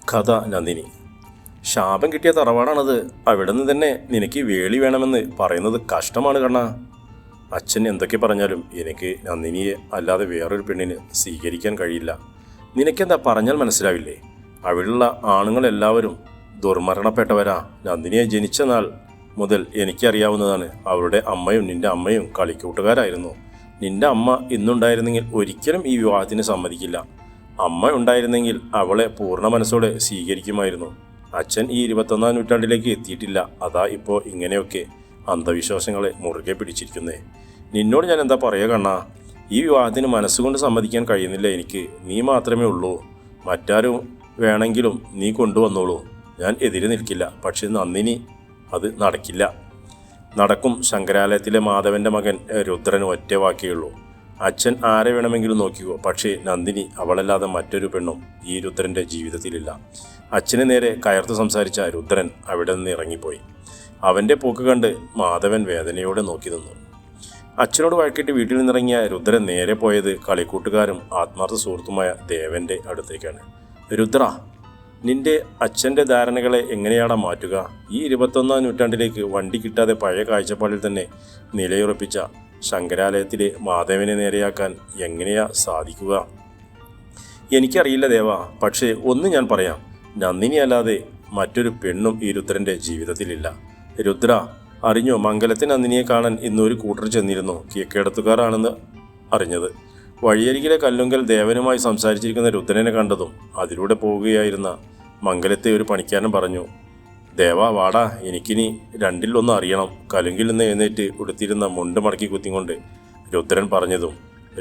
കഥ നന്ദിനി. ശാപം കിട്ടിയ തറവാടാണത്. അവിടെ നിന്ന് തന്നെ നിനക്ക് വേളി വേണമെന്ന് പറയുന്നത് കഷ്ടമാണ് കണ്ണാ. അച്ഛൻ എന്തൊക്കെ പറഞ്ഞാലും എനിക്ക് നന്ദിനിയെ അല്ലാതെ വേറൊരു പെണ്ണിന് സ്വീകരിക്കാൻ കഴിയില്ല. നിനക്കെന്താ പറഞ്ഞാൽ മനസ്സിലാവില്ലേ? അവിടെയുള്ള ആണുങ്ങളെല്ലാവരും ദുർമരണപ്പെട്ടവരാ. നന്ദിനിയെ ജനിച്ച നാൾ മുതൽ എനിക്കറിയാവുന്നതാണ്. അവരുടെ അമ്മയും നിന്റെ അമ്മയും കളിക്കൂട്ടുകാരായിരുന്നു. നിന്റെ അമ്മ ഇന്നുണ്ടായിരുന്നെങ്കിൽ ഒരിക്കലും ഈ വിവാഹത്തിന് സമ്മതിക്കില്ല. അമ്മ ഉണ്ടായിരുന്നെങ്കിൽ അവളെ പൂർണ്ണ മനസ്സോടെ സ്വീകരിക്കുമായിരുന്നു. അച്ഛൻ ഈ 21-ാം നൂറ്റാണ്ടിലേക്ക് എത്തിയിട്ടില്ല. അതാ ഇപ്പോൾ ഇങ്ങനെയൊക്കെ അന്ധവിശ്വാസങ്ങളെ മുറുകെ പിടിച്ചിരിക്കുന്നേ. നിന്നോട് ഞാൻ എന്താ പറയുക കണ്ണാ? ഈ വിവാഹത്തിന് മനസ്സുകൊണ്ട് സമ്മതിക്കാൻ കഴിയുന്നില്ല എനിക്ക്. നീ മാത്രമേ ഉള്ളൂ. മറ്റാരും വേണമെങ്കിലും നീ കൊണ്ടുവന്നോളൂ. ഞാൻ എതിരെ നിൽക്കില്ല. പക്ഷെ നന്ദിനി, അത് നടക്കില്ല. നടക്കും. ശങ്കരാലയത്തിലെ മാധവൻ്റെ മകൻ രുദ്രൻ ഒറ്റ വാക്കേയുള്ളൂ. അച്ഛൻ ആരെ വേണമെങ്കിലും നോക്കിക്കോ. പക്ഷേ നന്ദിനി, അവളല്ലാതെ മറ്റൊരു പെണ്ണും ഈ രുദ്രൻ്റെ ജീവിതത്തിലില്ല. അച്ഛന് നേരെ കയർത്ത് സംസാരിച്ച രുദ്രൻ അവിടെ നിന്ന് ഇറങ്ങിപ്പോയി. അവൻ്റെ പോക്ക് കണ്ട് മാധവൻ വേദനയോടെ നോക്കി നിന്നു. അച്ഛനോട് വഴക്കിട്ട് വീട്ടിൽ നിന്നിറങ്ങിയ രുദ്രൻ നേരെ പോയത് കളിക്കൂട്ടുകാരും ആത്മാർത്ഥ സുഹൃത്തുമായ ദേവൻ്റെ അടുത്തേക്കാണ്. രുദ്ര, നിന്റെ അച്ഛൻ്റെ ധാരണകളെ എങ്ങനെയാണ് മാറ്റുക? ഈ 21-ാം നൂറ്റാണ്ടിലേക്ക് വണ്ടി കിട്ടാതെ പഴയ കാഴ്ചപ്പാടിൽ തന്നെ നിലയുറപ്പിച്ച ശങ്കരാലയത്തിലെ മാധവനെ നേരെയാക്കാൻ എങ്ങനെയാ സാധിക്കുക? എനിക്കറിയില്ല ദേവ. പക്ഷേ ഒന്ന് ഞാൻ പറയാം. നന്ദിനി അല്ലാതെ മറ്റൊരു പെണ്ണും ഈ രുദ്രൻ്റെ ജീവിതത്തിലില്ല. രുദ്ര, അറിഞ്ഞോ, മംഗലത്തെ നന്ദിനിയെ കാണാൻ ഇന്നൊരു കൂട്ടർ ചെന്നിരുന്നു. കിഴക്കേടത്തുകാരാണെന്ന് അറിഞ്ഞത്. വഴിയരികിലെ കല്ലുങ്കൽ ദേവനുമായി സംസാരിച്ചിരിക്കുന്ന രുദ്രനെ കണ്ടതും അതിലൂടെ പോവുകയായിരുന്ന മംഗലത്തെ ഒരു പണിക്കാരൻ പറഞ്ഞു, ദേവാ വാടാ, എനിക്കിനി രണ്ടിലൊന്നും അറിയണം. കലുങ്കിൽ നിന്ന് എഴുന്നേറ്റ് ഉടുത്തിരുന്ന മുണ്ട് മടക്കി കുത്തിക്കൊണ്ട് രുദ്രൻ പറഞ്ഞതും,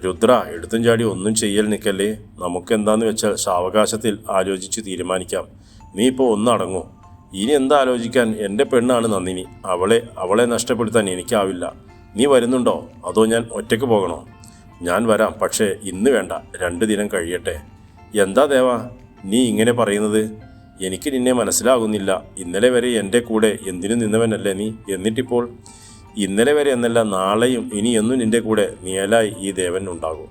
രുദ്ര, എടുത്തും ചാടി ഒന്നും ചെയ്യൽ നിൽക്കല്ലേ. നമുക്കെന്താന്ന് വെച്ചാൽ സാവകാശത്തിൽ ആലോചിച്ച് തീരുമാനിക്കാം. നീ ഇപ്പോൾ ഒന്നടങ്ങൂ. ഇനി എന്താ ആലോചിക്കാൻ? എൻ്റെ പെണ്ണാണ് നന്ദിനി. അവളെ നഷ്ടപ്പെടുത്താൻ എനിക്കാവില്ല. നീ വരുന്നുണ്ടോ? അതോ ഞാൻ ഒറ്റയ്ക്ക് പോകണോ? ഞാൻ വരാം. പക്ഷേ ഇന്ന് വേണ്ട, 2 ദിനം കഴിയട്ടെ. എന്താ ദേവാ നീ ഇങ്ങനെ പറയുന്നത്? എനിക്ക് നിന്നെ മനസ്സിലാകുന്നില്ല. ഇന്നലെ വരെ എൻ്റെ കൂടെ എന്തിനു നിന്നവനല്ലേ നീ? എന്നിട്ടിപ്പോൾ ഇന്നലെ വരെ എന്നല്ല, നാളെയും ഇനി എന്നും നിൻ്റെ കൂടെ നിഴലായി ഈ ദേവൻ ഉണ്ടാകും.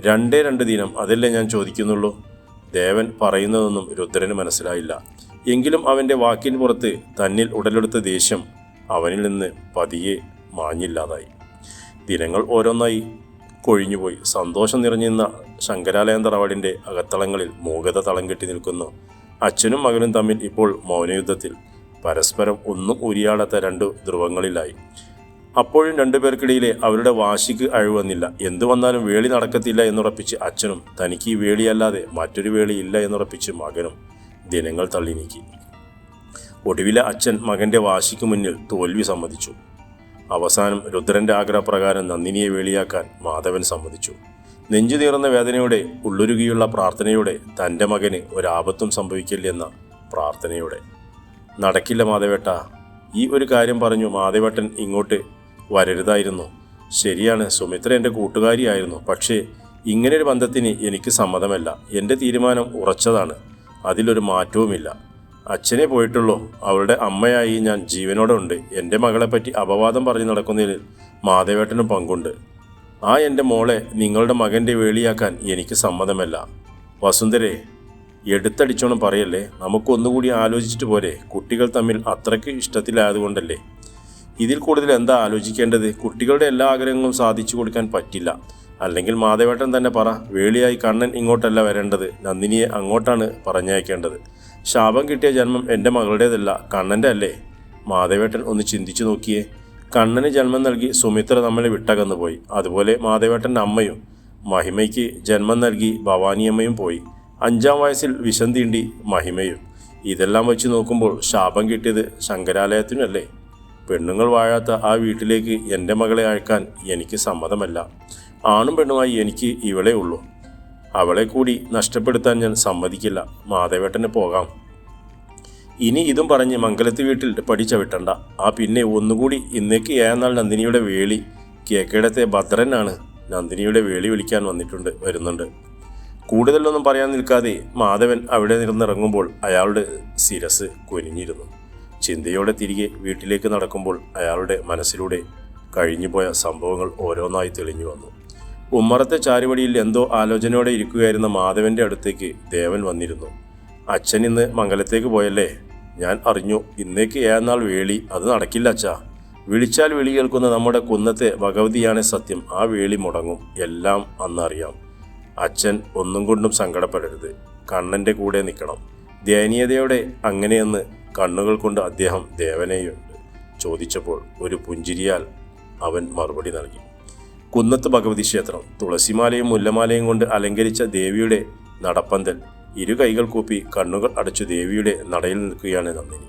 2 ദിനം, അതല്ലേ ഞാൻ ചോദിക്കുന്നുള്ളൂ. ദേവൻ പറയുന്നതൊന്നും രുദ്രന് മനസ്സിലായില്ല. എങ്കിലും അവൻ്റെ വാക്കിന് പുറത്ത് തന്നിൽ ഉടലെടുത്ത ദേഷ്യം അവനിൽ നിന്ന് പതിയെ മാഞ്ഞില്ലാതായി. ദിനങ്ങൾ ഓരോന്നായി കൊഴിഞ്ഞുപോയി. സന്തോഷം നിറഞ്ഞിരുന്ന ശങ്കരാലയം തറവാടിൻ്റെ അകത്തളങ്ങളിൽ മൂകത തളം കെട്ടി നിൽക്കുന്നു. അച്ഛനും മകനും തമ്മിൽ ഇപ്പോൾ മൗനയുദ്ധത്തിൽ. പരസ്പരം ഒന്നും ഉരിയാടാത്ത 2 ധ്രുവങ്ങളിലായി. അപ്പോഴും 2 പേർക്കിടയിലെ അവരുടെ വാശിക്ക് അഴിവന്നില്ല. എന്തു വന്നാലും വേളി നടക്കത്തില്ല എന്നുറപ്പിച്ച് അച്ഛനും, തനിക്ക് ഈ വേളിയല്ലാതെ മറ്റൊരു വേളി ഇല്ല എന്നുറപ്പിച്ച് മകനും ദിനങ്ങൾ തള്ളി നീക്കി. ഒടുവിലെ അച്ഛൻ മകൻ്റെ വാശിക്ക് മുന്നിൽ തോൽവി സമ്മതിച്ചു. അവസാനം രുദ്രൻ്റെ ആഗ്രഹപ്രകാരം നന്ദിനിയെ വേളിയാക്കാൻ മാധവൻ സമ്മതിച്ചു. നെഞ്ചു നീറുന്ന വേദനയോടെ, ഉള്ളുരുകിയുള്ള പ്രാർത്ഥനയോടെ, തൻ്റെ മകന് ഒരാപത്തും സംഭവിക്കില്ലെന്ന പ്രാർത്ഥനയോടെ. നടക്കില്ല മാധവേട്ട. ഈ ഒരു കാര്യം പറഞ്ഞു മാധവേട്ടൻ ഇങ്ങോട്ട് വരരുതായിരുന്നു. ശരിയാണ്, സുമിത്ര എൻ്റെ കൂട്ടുകാരിയായിരുന്നു. പക്ഷേ ഇങ്ങനൊരു ബന്ധത്തിന് എനിക്ക് സമ്മതമല്ല. എൻ്റെ തീരുമാനം ഉറച്ചതാണ്. അതിലൊരു മാറ്റവുമില്ല. അച്ഛനെ പോയിട്ടുള്ളൂ. അവളുടെ അമ്മയായി ഞാൻ ജീവനോടെ ഉണ്ട്. എൻ്റെ മകളെപ്പറ്റി അപവാദം പറഞ്ഞു നടക്കുന്നതിൽ മാധവേട്ടനും പങ്കുണ്ട്. എൻ്റെ മോളെ നിങ്ങളുടെ മകൻ്റെ വേളിയാക്കാൻ എനിക്ക് സമ്മതമല്ല. വസുന്ധരെ, എടുത്തടിച്ചോണം പറയല്ലേ. നമുക്കൊന്നുകൂടി ആലോചിച്ചിട്ട് പോരെ? കുട്ടികൾ തമ്മിൽ അത്രയ്ക്ക് ഇഷ്ടത്തിലായതുകൊണ്ടല്ലേ. ഇതിൽ കൂടുതൽ എന്താ ആലോചിക്കേണ്ടത്? കുട്ടികളുടെ എല്ലാ ആഗ്രഹങ്ങളും സാധിച്ചു കൊടുക്കാൻ പറ്റില്ല. അല്ലെങ്കിൽ മാധവേട്ടൻ തന്നെ പറ. വേളിയായി കണ്ണൻ ഇങ്ങോട്ടല്ല വരേണ്ടത്, നന്ദിനിയെ അങ്ങോട്ടാണ് പറഞ്ഞയക്കേണ്ടത്. ശാപം കിട്ടിയ ജന്മം എൻ്റെ മകളുടേതല്ല, കണ്ണൻ്റെ അല്ലേ? മാധവേട്ടൻ ഒന്ന് ചിന്തിച്ചു നോക്കിയേ. കണ്ണന് ജന്മം നൽകി സുമിത്ര നമ്മളെ വിട്ടകന്നു പോയി. അതുപോലെ മാധവേട്ടൻ്റെ അമ്മയും മഹിമയ്ക്ക് ജന്മം നൽകി ഭവാനിയമ്മയും പോയി. 5-ാം വയസ്സിൽ വിഷം തീണ്ടി മഹിമയും. ഇതെല്ലാം വെച്ച് നോക്കുമ്പോൾ ശാപം കിട്ടിയത് ശങ്കരാലയത്തിനല്ലേ? പെണ്ണുങ്ങൾ വാഴാത്ത ആ വീട്ടിലേക്ക് എൻ്റെ മകളെ അയക്കാൻ എനിക്ക് സമ്മതമല്ല. ആണും പെണ്ണുമായി എനിക്ക് ഇവളേ ഉള്ളൂ. അവളെ കൂടി നഷ്ടപ്പെടുത്താൻ ഞാൻ സമ്മതിക്കില്ല. മാധവേട്ടന് പോകാം. ഇനി ഇതും പറഞ്ഞ് മംഗലത്ത് വീട്ടിൽ പഠിച്ചവിട്ടണ്ട. പിന്നെ ഒന്നുകൂടി, ഇന്നേക്ക് ഏനാൾ നന്ദിനിയുടെ വേളി. കേക്കേടത്തെ ഭദ്രനാണ് നന്ദിനിയുടെ വേളി വിളിക്കാൻ വരുന്നുണ്ട്. കൂടുതലൊന്നും പറയാൻ നിൽക്കാതെ മാധവൻ അവിടെ നിന്നിറങ്ങുമ്പോൾ അയാളുടെ ശിരസ് കുനിഞ്ഞിരുന്നു. ചിന്തയോടെ തിരികെ വീട്ടിലേക്ക് നടക്കുമ്പോൾ അയാളുടെ മനസ്സിലൂടെ കഴിഞ്ഞുപോയ സംഭവങ്ങൾ ഓരോന്നായി തെളിഞ്ഞു വന്നു. ഉമ്മറത്തെ ചാരുവടിയിൽ എന്തോ ആലോചനയോടെ ഇരിക്കുകയായിരുന്ന മാധവൻ്റെ അടുത്തേക്ക് ദേവൻ വന്നിരുന്നു. അച്ഛൻ ഇന്ന് മംഗലത്തേക്ക് പോയല്ലേ? ഞാൻ അറിഞ്ഞു. ഇന്നേക്ക് ഏന്നാൾ വേളി. അത് നടക്കില്ല അച്ഛാ. വിളിച്ചാൽ വിളി കേൾക്കുന്ന നമ്മുടെ കുന്നത്തെ ഭഗവതിയാണ് സത്യം. ആ വേളി മുടങ്ങും. എല്ലാം അന്നറിയാം. അച്ഛൻ ഒന്നും കൊണ്ടും സങ്കടപ്പെടരുത്. കണ്ണൻ്റെ കൂടെ നിൽക്കണം. ദയനീയതയോടെ അങ്ങനെയെന്ന് കണ്ണുകൾ കൊണ്ട് അദ്ദേഹം ദേവനെയുണ്ട് ചോദിച്ചപ്പോൾ ഒരു പുഞ്ചിരിയാൽ അവൻ മറുപടി നൽകി. കുന്നത്ത് ഭഗവതി ക്ഷേത്രം. തുളസിമാലയും മുല്ലമാലയും കൊണ്ട് അലങ്കരിച്ച ദേവിയുടെ നടപ്പന്തൽ. ഇരു കൈകൾ കൂപ്പി കണ്ണുകൾ അടച്ചു ദേവിയുടെ നടയിൽ നിൽക്കുകയാണ് നന്ദിനി.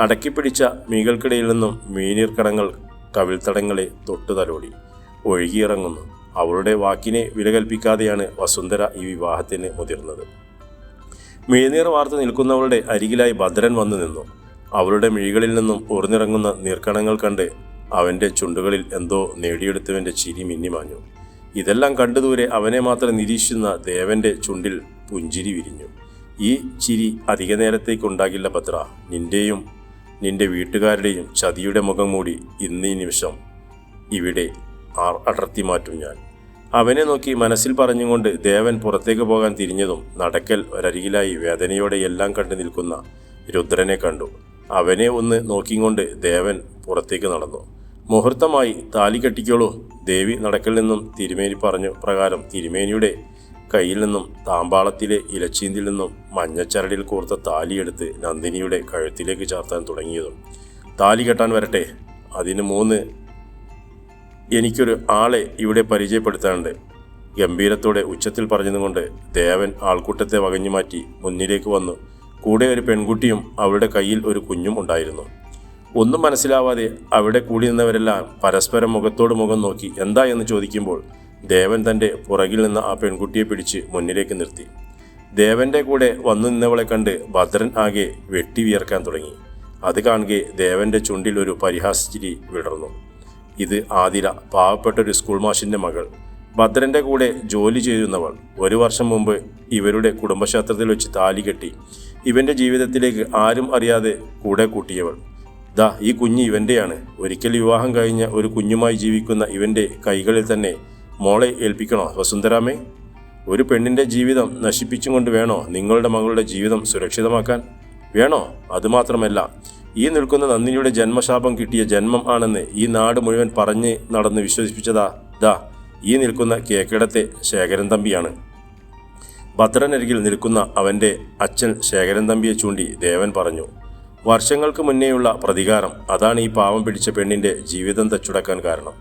അടക്കിപ്പിടിച്ച മീകൾക്കിടയിൽ നിന്നും മീനീർക്കടങ്ങൾ കവിൾത്തടങ്ങളെ തൊട്ടു തലോടി ഒഴുകിയിറങ്ങുന്നു. അവളുടെ വാക്കിനെ വില കൽപ്പിക്കാതെയാണ് വസുന്ധര ഈ വിവാഹത്തിന് മുതിർന്നത്. മിഴിനീർ വാർത്ത് നിൽക്കുന്നവളുടെ അരികിലായി ഭദ്രൻ വന്നു നിന്നു. അവളുടെ മിഴികളിൽ നിന്നും ഉറന്നിറങ്ങുന്ന നീർക്കണങ്ങൾ കണ്ട് അവൻ്റെ ചുണ്ടുകളിൽ എന്തോ നേടിയെടുത്തവൻ്റെ ചിരി മിന്നിമാഞ്ഞു. ഇതെല്ലാം കണ്ടു ദൂരെ അവനെ മാത്രം നിരീക്ഷിക്കുന്ന ദേവൻ്റെ ചുണ്ടിൽ പുഞ്ചിരി വിരിഞ്ഞു. ഈ ചിരി അധിക നേരത്തേക്കുണ്ടാകില്ല ഭദ്ര. നിന്റെയും നിന്റെ വീട്ടുകാരുടെയും ചതിയുടെ മുഖം മൂടി ഇന്നീ നിമിഷം ഇവിടെ അടർത്തി മാറ്റും ഞാൻ. അവനെ നോക്കി മനസ്സിൽ പറഞ്ഞുകൊണ്ട് ദേവൻ പുറത്തേക്ക് പോകാൻ തിരിഞ്ഞതും നടക്കൽ ഒരരികിലായി വേദനയോടെ എല്ലാം കണ്ടു നിൽക്കുന്ന രുദ്രനെ കണ്ടു. അവനെ ഒന്ന് നോക്കിക്കൊണ്ട് ദേവൻ പുറത്തേക്ക് നടന്നു. മുഹൂർത്തമായി, താലി കെട്ടിക്കോളൂ. ദേവി നടക്കൽ നിന്നും തിരുമേനി പറഞ്ഞു പ്രകാരം തിരുമേനിയുടെ കയ്യിൽ നിന്നും താമ്പാളത്തിലെ ഇലച്ചീന്തിൽ നിന്നും മഞ്ഞച്ചരടിൽ കോർത്ത താലിയെടുത്ത് നന്ദിനിയുടെ കഴുത്തിലേക്ക് ചാർത്താൻ തുടങ്ങിയതും താലി കെട്ടാൻ വരട്ടെ. അതിന് എനിക്കൊരു ആളെ ഇവിടെ പരിചയപ്പെടുത്താനുണ്ട്. ഗംഭീരത്തോടെ ഉച്ചത്തിൽ പറഞ്ഞതുകൊണ്ട് ദേവൻ ആൾക്കൂട്ടത്തെ വകഞ്ഞു മാറ്റി മുന്നിലേക്ക് വന്നു. കൂടെ ഒരു പെൺകുട്ടിയും അവളുടെ കയ്യിൽ ഒരു കുഞ്ഞും ഉണ്ടായിരുന്നു. ഒന്നും മനസ്സിലാവാതെ അവിടെ കൂടി നിന്നവരെല്ലാം പരസ്പരം മുഖത്തോട് മുഖം നോക്കി എന്താ എന്ന് ചോദിക്കുമ്പോൾ ദേവൻ തൻ്റെ പുറകിൽ നിന്ന് ആ പെൺകുട്ടിയെ പിടിച്ച് മുന്നിലേക്ക് നിർത്തി. ദേവൻ്റെ കൂടെ വന്നു നിന്നവളെ കണ്ട് ഭദ്രൻ ആകെ വെട്ടി വിയർക്കാൻ തുടങ്ങി. അത് കാണുകെ ദേവൻ്റെ ചുണ്ടിൽ ഒരു പരിഹാസച്ചിരി വിടർന്നു. ഇത് ആതിര, പാവപ്പെട്ടൊരു സ്കൂൾ മാഷിൻ്റെ മകൾ. ഭദ്രൻ്റെ കൂടെ ജോലി ചെയ്യുന്നവൾ. 1 വർഷം മുമ്പ് ഇവരുടെ കുടുംബക്ഷേത്രത്തിൽ വെച്ച് താലി കെട്ടി ഇവൻ്റെ ജീവിതത്തിലേക്ക് ആരും അറിയാതെ കൂടെ കൂട്ടിയവൾ. ദാ ഈ കുഞ്ഞ് ഇവൻ്റെയാണ്. ഒരിക്കൽ വിവാഹം കഴിഞ്ഞ ഒരു കുഞ്ഞുമായി ജീവിക്കുന്ന ഇവൻ്റെ കൈകളിൽ തന്നെ മോളെ ഏൽപ്പിക്കണോ വസുന്ധരാമേ? ഒരു പെണ്ണിൻ്റെ ജീവിതം നശിപ്പിച്ചും കൊണ്ട് വേണോ നിങ്ങളുടെ മകളുടെ ജീവിതം സുരക്ഷിതമാക്കാൻ? വേണോ? അതുമാത്രമല്ല, ഈ നിൽക്കുന്ന നന്ദിനിയുടെ ജന്മശാപം കിട്ടിയ ജന്മം ആണെന്ന് ഈ നാട് മുഴുവൻ പറഞ്ഞ് നടന്ന് വിശ്വസിപ്പിച്ചതാ ദാ ഈ നിൽക്കുന്ന കേക്കിടത്തെ ശേഖരൻ തമ്പിയാണ്. ഭദ്രനരികിൽ നിൽക്കുന്ന അവൻ്റെ അച്ഛൻ ശേഖരൻ തമ്പിയെ ചൂണ്ടി ദേവൻ പറഞ്ഞു. വർഷങ്ങൾക്ക് മുന്നേയുള്ള പ്രതികാരം. അതാണ് ഈ പാവം പിടിച്ച പെണ്ണിൻ്റെ ജീവിതം തച്ചുടക്കാൻ കാരണം.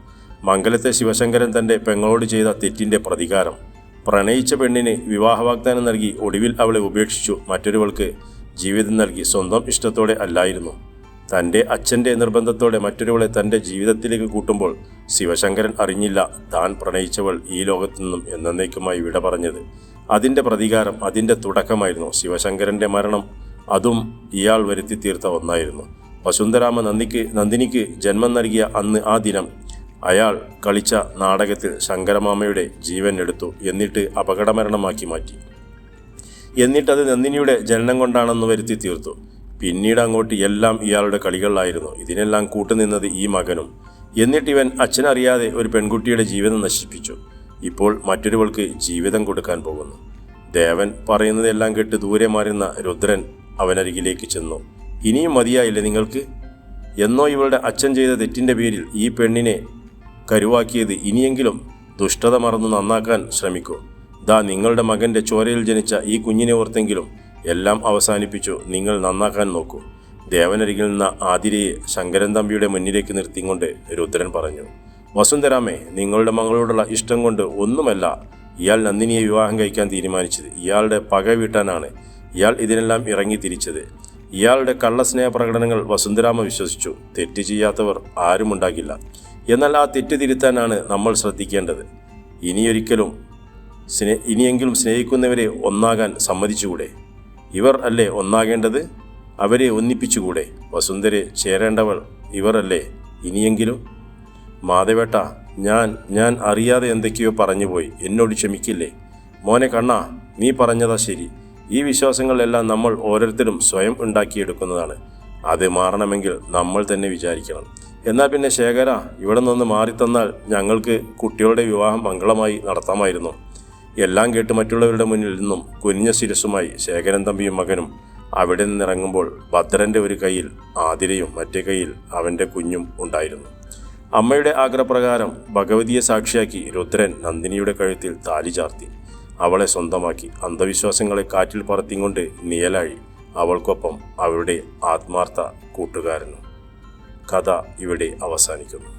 മംഗലത്തെ ശിവശങ്കരൻ തൻ്റെ പെങ്ങളോട് ചെയ്ത തെറ്റിൻ്റെ പ്രതികാരം. പ്രണയിച്ച പെണ്ണിന് വിവാഹവാഗ്ദാനം നൽകി ഒടുവിൽ അവളെ ഉപേക്ഷിച്ചു മറ്റൊരുവൾക്ക് ജീവിതം നൽകി. സ്വന്തം ഇഷ്ടത്തോടെ അല്ലായിരുന്നു, തൻ്റെ അച്ഛൻ്റെ നിർബന്ധത്തോടെ മറ്റൊരുവളെ തൻ്റെ ജീവിതത്തിലേക്ക് കൂട്ടുമ്പോൾ ശിവശങ്കരൻ അറിഞ്ഞില്ല താൻ പ്രണയിച്ചവൾ ഈ ലോകത്തു നിന്നും എന്നേക്കുമായി വിട പറഞ്ഞത്. അതിൻ്റെ പ്രതികാരം, അതിൻ്റെ തുടക്കമായിരുന്നു ശിവശങ്കരൻ്റെ മരണം. അതും ഇയാൾ വരുത്തി തീർത്ത ഒന്നായിരുന്നു. വസുന്ധരാമ നന്ദിനിക്ക് ജന്മം നൽകിയ അന്ന് ആ ദിനം അയാൾ കളിച്ച നാടകത്തിൽ ശങ്കരമാമയുടെ ജീവൻ എടുത്തു. എന്നിട്ട് അപകടമരണമാക്കി മാറ്റി. എന്നിട്ടത് നന്ദിനിയുടെ ജനനം കൊണ്ടാണെന്ന് വരുത്തി തീർത്തു. പിന്നീട് അങ്ങോട്ട് എല്ലാം ഇയാളുടെ കളികളിലായിരുന്നു. ഇതിനെല്ലാം കൂട്ടുനിന്നത് ഈ മകനും. എന്നിട്ടിവൻ അച്ഛനറിയാതെ ഒരു പെൺകുട്ടിയുടെ ജീവിതം നശിപ്പിച്ചു. ഇപ്പോൾ മറ്റൊരുവൾക്ക് ജീവിതം കൊടുക്കാൻ പോകുന്നു. ദേവൻ പറയുന്നതെല്ലാം കേട്ട് ദൂരെ മാറുന്ന രുദ്രൻ അവനരികിലേക്ക് ചെന്നു. ഇനിയും മതിയായില്ലേ നിങ്ങൾക്ക്? എന്നോ ഇവളുടെ അച്ഛൻ ചെയ്ത തെറ്റിൻ്റെ പേരിൽ ഈ പെണ്ണിനെ കരുവാക്കിയത്. ഇനിയെങ്കിലും ദുഷ്ടത മറന്ന് നന്നാക്കാൻ ശ്രമിക്കൂ. ദാ നിങ്ങളുടെ മകൻ്റെ ചോരയിൽ ജനിച്ച ഈ കുഞ്ഞിനെ ഓർത്തെങ്കിലും എല്ലാം അവസാനിപ്പിച്ചു നിങ്ങൾ നന്നാക്കാൻ നോക്കൂ. ദേവനരികിൽ നിന്ന ആതിരയെ ശങ്കരൻ തമ്പിയുടെ മുന്നിലേക്ക് നിർത്തിക്കൊണ്ട് രുദ്രൻ പറഞ്ഞു. വസുന്ധരാമേ, നിങ്ങളുടെ മകളോടുള്ള ഇഷ്ടം കൊണ്ട് ഒന്നുമല്ല ഇയാൾ നന്ദിനിയെ വിവാഹം കഴിക്കാൻ തീരുമാനിച്ചത്. ഇയാളുടെ പക വീട്ടാനാണ് ഇയാൾ ഇതിനെല്ലാം ഇറങ്ങി തിരിച്ചത്. ഇയാളുടെ കള്ളസ്നേഹ പ്രകടനങ്ങൾ വസുന്ധരാമ വിശ്വസിച്ചു. തെറ്റ് ചെയ്യാത്തവർ ആരുമുണ്ടാകില്ല. എന്നാൽ ആ തെറ്റ് തിരുത്താനാണ് നമ്മൾ ശ്രദ്ധിക്കേണ്ടത്. ഇനിയെങ്കിലും സ്നേഹിക്കുന്നവരെ ഒന്നാകാൻ സമ്മതിച്ചുകൂടെ? ഇവർ അല്ലേ ഒന്നാകേണ്ടത്? അവരെ ഒന്നിപ്പിച്ചുകൂടെ? വസുന്ധരെ ചേരേണ്ടവൾ ഇവർ അല്ലേ? ഇനിയെങ്കിലും മാധവേട്ട, ഞാൻ അറിയാതെ എന്തൊക്കെയോ പറഞ്ഞുപോയി. എന്നോട് ക്ഷമിക്കില്ലേ? മോനെ കണ്ണാ, നീ പറഞ്ഞതാ ശരി. ഈ വിശ്വാസങ്ങളെല്ലാം നമ്മൾ ഓരോരുത്തരും സ്വയം ഉണ്ടാക്കിയെടുക്കുന്നതാണ്. അത് മാറണമെങ്കിൽ നമ്മൾ തന്നെ വിചാരിക്കണം. എന്നാൽ പിന്നെ ശേഖര, ഇവിടെ നിന്ന് മാറിത്തന്നാൽ ഞങ്ങൾക്ക് കുട്ടികളുടെ വിവാഹം മംഗളമായി നടത്താമായിരുന്നു. എല്ലാം കേട്ട് മറ്റുള്ളവരുടെ മുന്നിൽ നിന്നും കുനിഞ്ഞ ശിരസുമായി ശേഖരൻ തമ്പിയും മകനും അവിടെ നിന്നിറങ്ങുമ്പോൾ ഭദ്രൻ്റെ ഒരു കൈയിൽ ആതിരയും മറ്റേ കൈയിൽ അവൻ്റെ കുഞ്ഞും ഉണ്ടായിരുന്നു. അമ്മയുടെ ആഗ്രഹപ്രകാരം ഭഗവതിയെ സാക്ഷിയാക്കി രുദ്രൻ നന്ദിനിയുടെ കഴുത്തിൽ താലി ചാർത്തി. അവളെ സ്വന്തമാക്കി അന്ധവിശ്വാസങ്ങളെ കാറ്റിൽ പറത്തിക്കൊണ്ട് നിഴലായി അവൾക്കൊപ്പം അവരുടെ ആത്മാർത്ഥ കൂട്ടുകാരനും. കഥ ഇവിടെ അവസാനിക്കുന്നു.